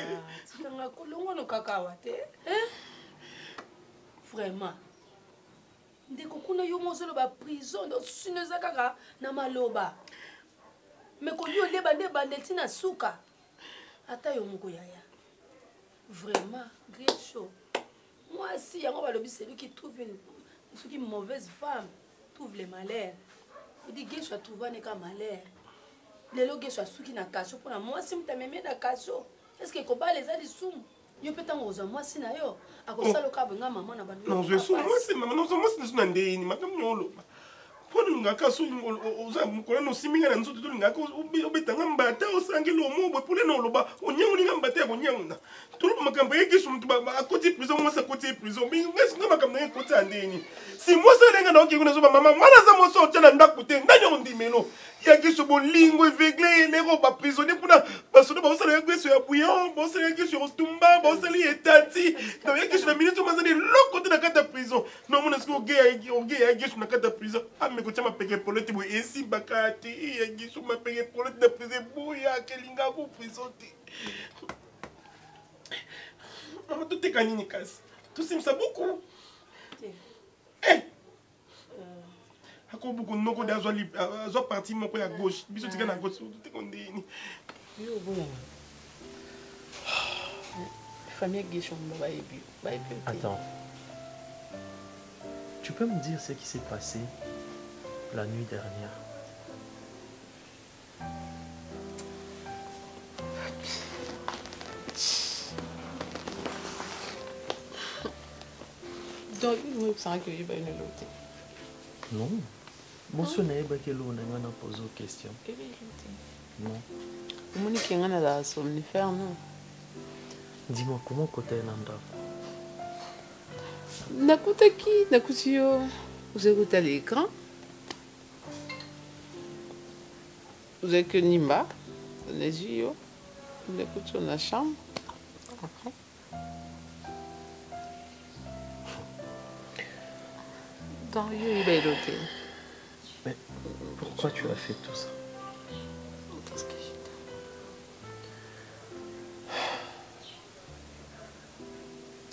Nga kolongo no kakawa te. Vraiment. Ndeko kuna yo mozolo ba prison do sineza kaka na maloba. Me ko yo leba ndetina suka. Ata yo moko yaya. Vraiment, great show. Moi si yango balobi celui qui trouve une mauvaise femme trouve les malheurs. Il dit que je trouve un cas malheur. Lelo que je suis na kaso pour moi si mtameme na kaso. Est-ce que koba les ali sum? Yo petango oza moi si na yo. Akosalo ka benga maman na bandu. Non, je suis moi si maman non moi si na ndeni makam nyolo. Pona ngaka so oza mukolo no siminga na nzoto to ngaka obetanga mbata osangelo omo pole no loba onyango ninga mbata ya onyango na. Tout le makambo yeke so mtu ba akoti prison moi sa koti prison. Mais ngeso nga makambo na koti andeni. Si moi sa lenga na okiko na so maman mwana za mo so tena ndakute ndanyo ndimelo. Yaki so bolingo aveuglé les robes prisonniers pour parce que bon ça les gars sur bouillon bon ça les gars sur tumba bon ça les etati donc yaki sur la minute mais ça les l'autre côté de la carte prison non mon est-ce que yaki sur la carte prison ah mais quand ma peke polete bo ici bakati yaki sur ma peke polete de prison bouya kelinga ko prison maman tout est canini casse tout ça beaucoup ako buku noko de azo parti moko ya gauche biso tika na gauche tout kondeni yo boya famille gauche on va ebi Attends. Tu peux me dire ce qui s'est passé la nuit dernière? Donc il me semble que il va une autre. Non. Bonsoir, je vais vous poser une question. Non. Monique, il y a un somnifère, non? Dis-moi, comment côté Nanda? Nakuta qui? Nakuta yo. Vous écoutez à l'écran? Vous avez que Nimba? Les yeux. Vous écoutez dans la chambre? Après. Dans il va l'hôtel. Mais pourquoi tu as fait tout ça? Parce que je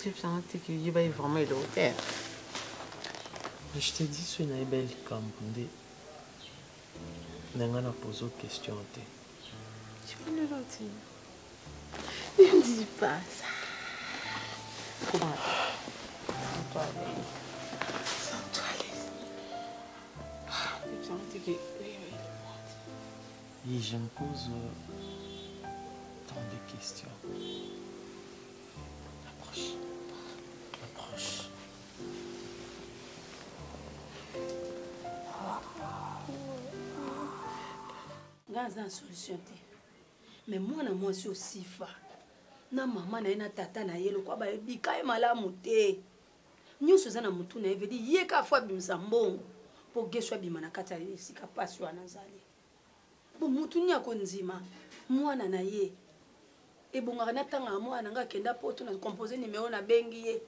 t'aime. Tu sens que il va vraiment l'hôtel. Mais je t'ai dit, c'est une belle campagne. Je vais poser une question. Je vais l'hôtel. Ne dis pas ça. Comment? Et je me pose tant de questions. Approche. Approche. Gaza une solution. Mais moi, je suis aussi fa. Na maman na tata na yelo kwa ba bika e malamu te. Nyuso za na mutu na evedi ye ka fwa bimsa mbongo. Po geswa bima na kata sika pasi wa nazali. Bo mutu nya ko nzima mwana na ye. E bonga na tanga mwana nga kenda poto na composer numéro na bengi ye.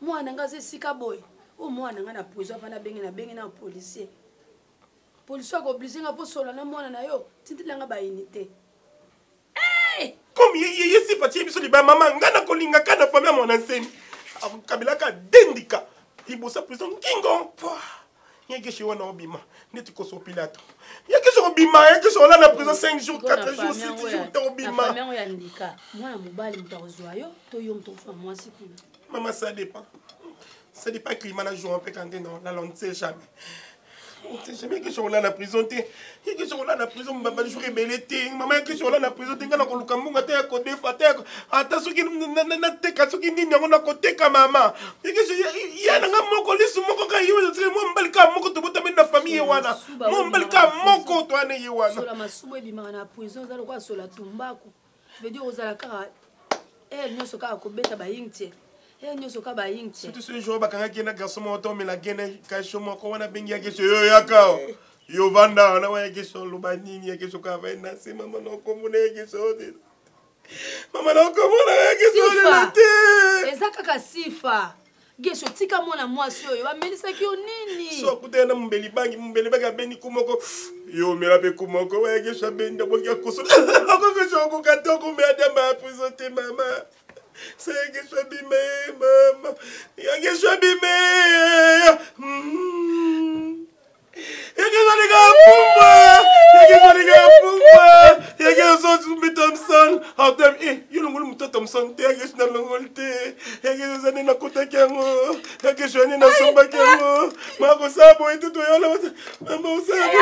Mwana nga ze sika boy. O mwana nga na prison fa na bengi na policier. Policier ko obligé nga po sola na mwana na yo. Tintila nga ba unité. Comme ye si pati biso liba mama ngana kolinga kana famille mon enseigne. Kabila ka dendika. Ibosa prison kingo. Yeke shi wana obima. Neti ko so pilato. Yeke so obima, yeke so la na prison 5 jours, 4 jours, 6 jours to obima. Famille on ya ndika. Mwana mobali mutazwa yo, to yo mtofa mwasi kuna. Maman ça dépend. Ça dépend climat na jour un peu quand non, la longue c'est jamais. C'est jamais que je suis là à la prison. Que je suis là à la prison, je suis rebelle. Maman, que je suis là à la prison. Je suis là à la prison. Attention, je suis là à la côté de maman. Il y a un moko, les moko, je suis là moko, tu peux mettre la famille. Mon balka moko, toi, ne yewana. Sur la masouba, il m'a la prison, ça le quoi sur la tumbako. Je veux dire aux alakara, elle ne se cache pas bête à baïntie. Elle ne se cache pas baïntie. Surtout ce jour, bakanga kena garçon moto, mais la gaine cache moi, qu'on a bengi à question yo yakao. Yo vanda, on a ouais question lubanini, à question kavena, c'est maman non commune question. Maman non commune question de la terre. Ezaka sifa. Gesho tika mona mwasi oyo bamelisa ki onini so kutena mbeli bangi abeni kumoko yo mela pe kumoko wa gesho benda bokia koso ako gesho ko katoko me adama présenter mama c'est gesho bime mama ya gesho bime Thompson, you know Thompson, take a long day. Here's an inakotakango, Hagashani Nasambakango, Marco Sabo into Toyota, Mamma Sabo.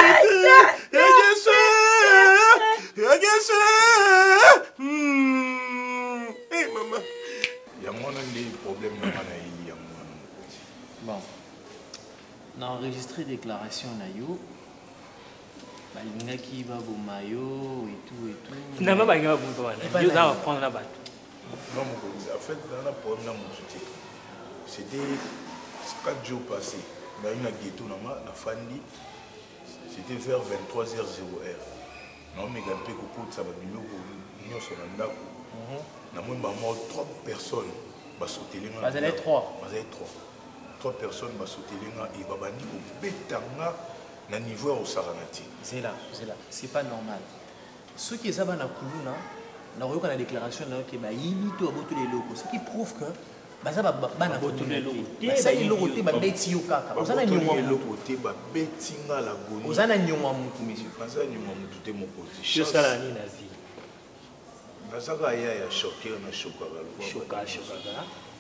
Hey, Mama. Il y a moins de problèmes. Bon. On a enregistré déclaration na yo. Balingaki va bomayo et tout. Finalement, il y a un peu de temps. Prendre la batte. Non, en fait, dans la première montée, c'était 4 jours passés. Il y a une ghetto, c'était vers 23h00. Non, mais il y a un peu de ça va nous sur la date. Il y a 3 personnes qui sont sautées. Vous allez 3. 3 personnes qui sont sautées et babani au bétanga na niveau au Saranati. C'est là. C'est pas normal. Ceux qui sont na kuluna, na royo la déclaration na ke ba yimito aboto les locaux. Ce qui prouve que baza ba na aboto les locaux. Ça il lokoté ba beti yo kaka. Ozana nyongwa lokoté ba betinga la goni. Ozana nyongwa mutu monsieur. Baza nyongwa mutu te mokoti. Je ça la ni na vie. Baza ka ya choquer na choquer.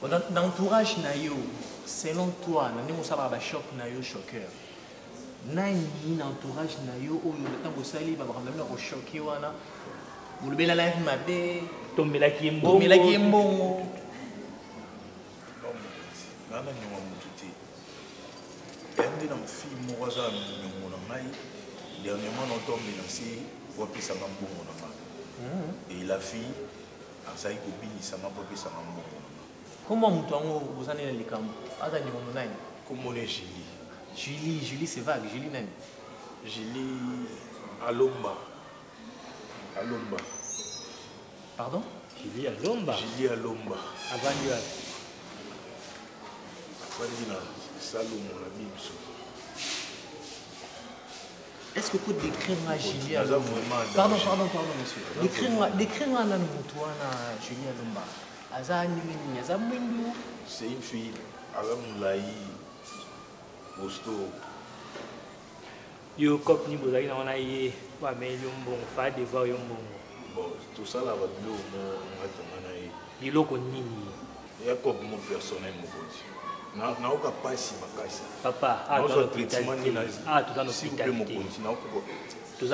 Dans l'entourage na yo, selon toi, na ndimo saba ba choc na yo choqueur. Nani entourage na yo oyo tango sali ba ba na ko choquer wana. Bulbela life mabe, tombela ki mbongo. Nana nyoma mututi. Ende na fille moraza nyoma na mai. Dernièrement on tombe dans si pour pisa mbongo na mai. Et la fille a saï ko bini sama pour pisa mbongo. Comment mutango vous en allez les camps? Ada nyoma nani? Comment les Julie c'est vague, Julie nani? Julie Alomba. Pardon? Julie Alomba. Avant lui. Salomon la Bible. Est-ce que vous pouvez décrire Julie Alomba? Pardon, monsieur. Décrire-moi na Julie Alomba. C'est une fille, Alamoulaï, Bosto. Yo cop ni bozaki na wana ye ba meli mbongo fa devoir yo mbongo. Bon, tout ça là va bilo mo ngatanga na ye. Biloko nini? Ya cop mo personnel mo koti. Na oka pasi makasi. Papa, tout en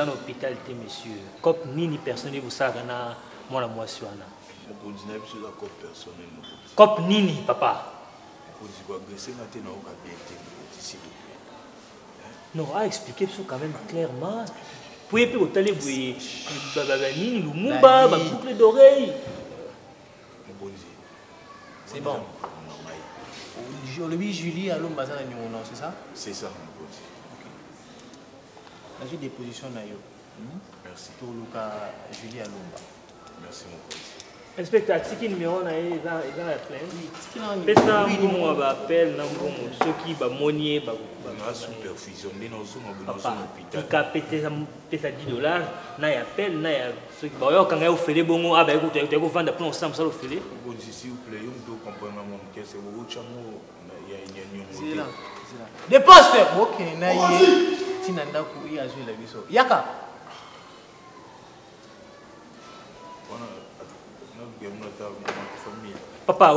hôpital, monsieur. Cop nini personnel vous savez na moi la moi sur na. Mo koti na biso la cop personnel mo koti. Cop nini papa? Mo koti ko agresser na te na oka bien te s'il vous plaît. Non, à expliquer ça quand même clairement. Puis vous allez vous Lumumba, boucle d'oreille. C'est bon. Aujourd'hui, Julie Alomba, c'est ça? C'est ça. Là, j'ai des positions là. Merci. Pour Luca, Julie Alomba. Merci mon pote. Inspecteur, si qui numéro na est dans la plainte. Pesa mbongo ba appel na mbongo soki ba monier ba na supervision ni na zo na hôpital. Ka pesa $10 na ya appel na ya soki ba yo kanga yo fele bongo aba ko te ko vendre pour ensemble ça le fele. Bon s'il vous plaît, on doit comprendre mon que c'est au chamo ya c'est là. Des postes. OK, na yi tinanda ku ya zo la biso. Yaka. Papa,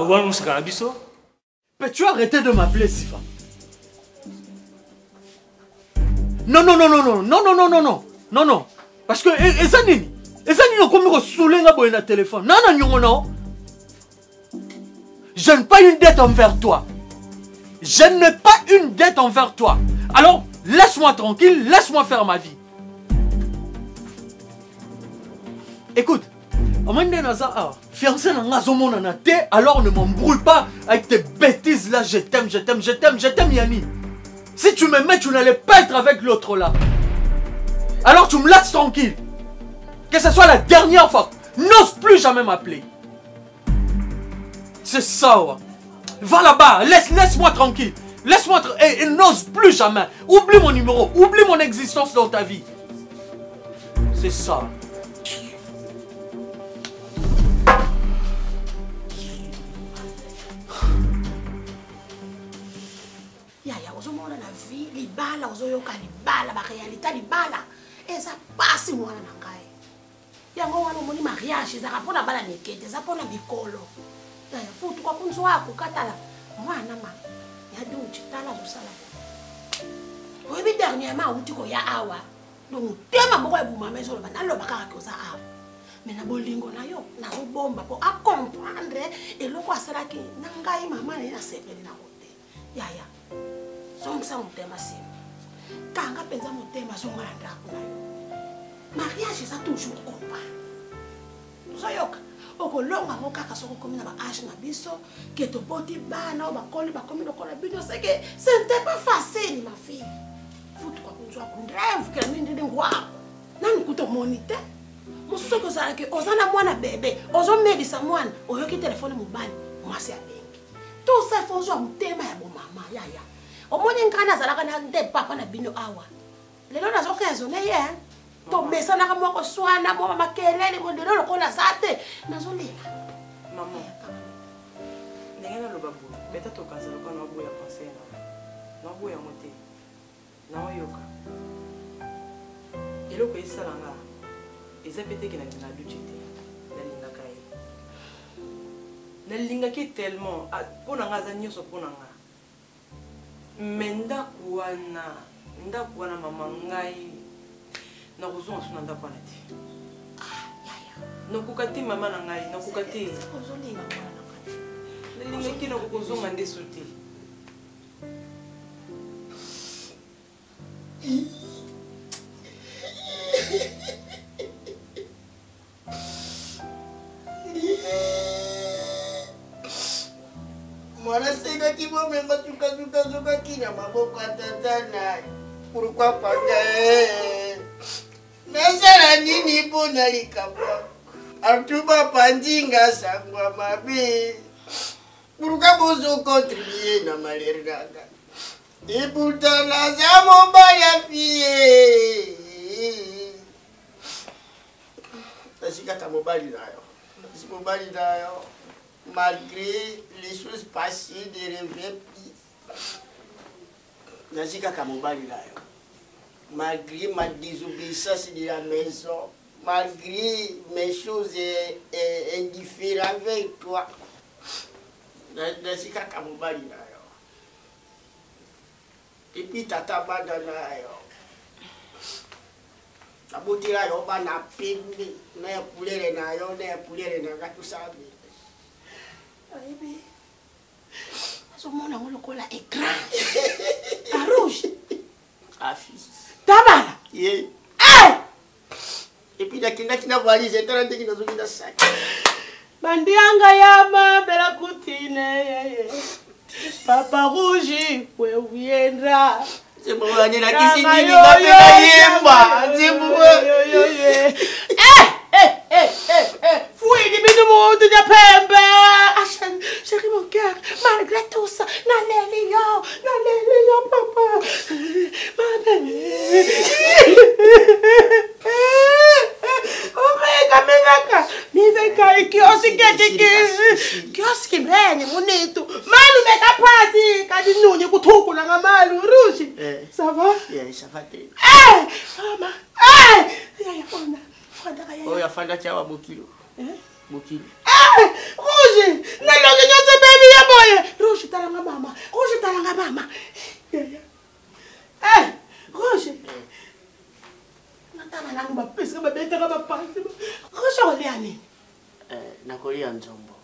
mais tu as arrêté de m'appeler Sifa. Non, non, non, non, non, non, non, non, non, non, non, non. Parce que, Ezanini, comme on soulève un téléphone. Non, non, non, non. Je n'ai pas une dette envers toi. Je n'ai pas une dette envers toi. Alors, laisse-moi tranquille, laisse-moi faire ma vie. Écoute, fiancé alors ne m'embrouille pas avec tes bêtises là. Je t'aime, je t'aime, je t'aime, je t'aime, Yanni. Si tu m'aimais, tu n'allais pas être avec l'autre là. Alors tu me laisses tranquille. Que ce soit la dernière fois, n'ose plus jamais m'appeler. C'est ça, ouais. Va là-bas, laisse-moi tranquille. Laisse-moi et n'ose plus jamais. Oublie mon numéro, oublie mon existence dans ta vie. C'est ça. Yaya, ozomona la vie, libala, ozoyoka libala, ba réalité libala. Eza pasi mwana na ngai. Yango wana omoni mariage ezaka mpona bala nekete, eza mpona bikolo. Yaya, futu kwa kunzu wako katala. Mwana ma, ya duchi tala zosala. Oyebi dernièrement auti ko ya awa. Donc tema moko ebuma mezo loba naloba kaka koza awa. Mais na bolingo na yo, na bomba po a comprendre eloko asalaki na ngai mama na sepeli na kote. Yaya. Songisa motema sima. Kanga penza motema songa na ndako na yo. Mariage eza toujours combat. Tozoyoka. Okolonga ngo kaka soko komi na ba âge na biso, ke toboti bana o bakoli bakomi lokola bino, c'est que ce n'était pas facile ma fille. Futu kwa kunzwa kundrave ke mindi ngwa. Nani kuto monite? Mususu ko sala ke ozana mwana bébé, ozo medisa mwana, oyoki téléphone mobali, mwasi ya bengi. Tout ça faut jouer motema ya bo mama yaya. Omoni ngana zalaka na nde papa na bino awa. Lelo na zoka ezone ye. To mesana ka moko swana mo makelele mo lelo lokola sate. Nazolela. Maman. Ndengena lobabu. Beta to kaza lokona na boya conseil na. Na boya mote. Na oyoka. Eloko esalanga. Eza pete ke na duchite. Na linga kai. Na linga ki tellement pona ngaza nyoso pona nga. Menda kuwana mama ngai na kuzonga suna ndakwana ti. Nokukati mama na ngai, nokukati. Ozolinga mwana na ngai. Nalinga kina kuzonga ndesu ti. Mwana sega kibo menga tuka kina maboko atatana. Pourquoi pas Nasara nini bona likapa. Artuba pandinga sangwa mabe. Pourquoi bozo contribuer na maleranga. Et pourtant la zamo baya fie. Nasika kamobali nayo. Mobali nayo. Malgré les choses passées, des rêves, Nazika Kamobali nayo. Malgré ma désobéissance de la maison, malgré mes choses indifférentes avec toi, Nazika Kamobali nayo. Et puis Tata Bada nayo. Abotira yo bana pembe, na ya pulere nayo, na ya pulere na gatu sabi. Baby, azomona ngo lokola écran. À rouge. Afis. Tabala. Yeah. Et puis la kina valise, et t'as dit qu'il a sac. Bandianga yama bela kutine. Papa rouge, we viendra. C'est bon, on est là qui s'est dit, il va faire yemba. C'est bon. Fouille des minimums de la pembe. Chérie, mon cœur, malgré tout ça, n'allez papa. Omega, Miveka, kioski mbene, monito. Malu meka pasi, kadi nuni kutuku na ngamalu, rouge. Ça va? Yeah, ça va. Mama. Yaya, ona. Oh, ya fanda chawa bokilo. Bokilo. Rouge, na longe nyote baby ya boye. Rouge talanga mama. Rouge talanga mama. Rouge. Sala nani bapesa babetaka bapasi. Rocha olia nini? Nakolia nzombo.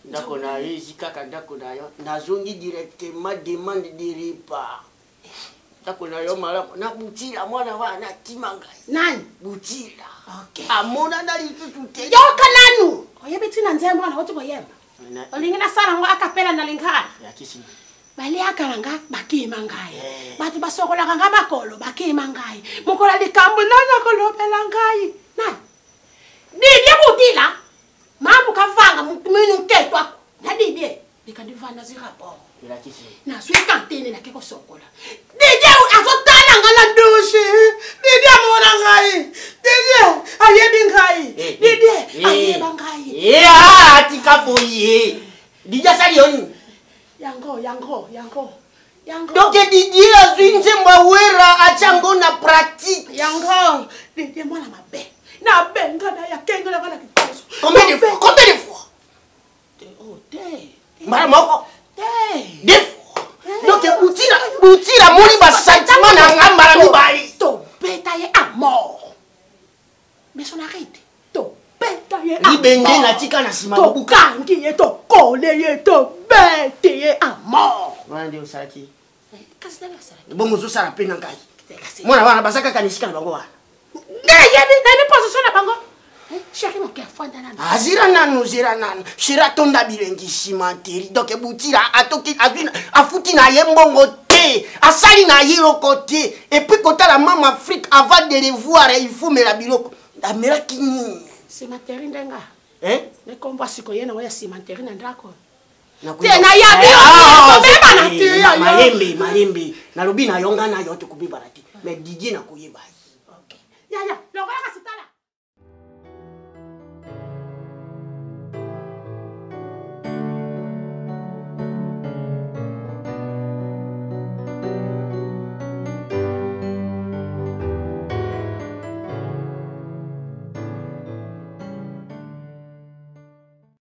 Ndako na hizi kaka ndako na yo. Nazongi directement demande de repas. Ndako na yo malamu. Na butila mwana wana timanga. Nani? Butila. Okay. Amona na litu te. Yo kananu. Oyebeti na nzembo mwana wotu koyemba. Olingina sala ngo akapela na lingana. Ya kisi. Bali akalanga bakima ngai. Batu basokola kanga makolo bakima ngai. Mukola likambo nanya kolopela ngai. Na. Didi butila. Mamu kavanga munu ketwa. Na didi. Likadivana zirapo. Ya kisi. Na sui kantine na kiko sokola. Didi azotala ngala douche. Didi amona ngai. Didi ayebi ngai. Didi ayeba ngai. Atika boye. Didi asali oni. Yango. Donc Didier a zunze mbawera achango na pratique. Yango. Didi mwana mabe. Na benga na ya kengo la kikoso. Combien de fois? Oh, te. Mara moko. Te. Deux fois. Donc butira moni ba sentiment na ngamba na mibali. To beta ye à mort. Mais son arrête. To beta ye à mort. Libenge na tika na sima to kangi ye to kole ye to bete ye à mort. Wana ndio salaki. Kasi na salaki. Bongo zo sala pena ngai. Mwana wana basaka kanishika na bango wana. Nani position na bango? Chéri mon cœur fonda na. Azira nanu. Shira tonda bilengi cimanteri. Donc butira atoki azina afuti na ye mbongo te. Asali na ye côté. Et puis kota la maman Afrique avant de les voir il faut me la biloko. Amera kini. Cimanteri ndenga. Ne komba siko yena wa cimanteri na ndako. Tena ya bi. Malembe. Na lobi na yonga na yote kubibara ti. Mais Didier na koyeba.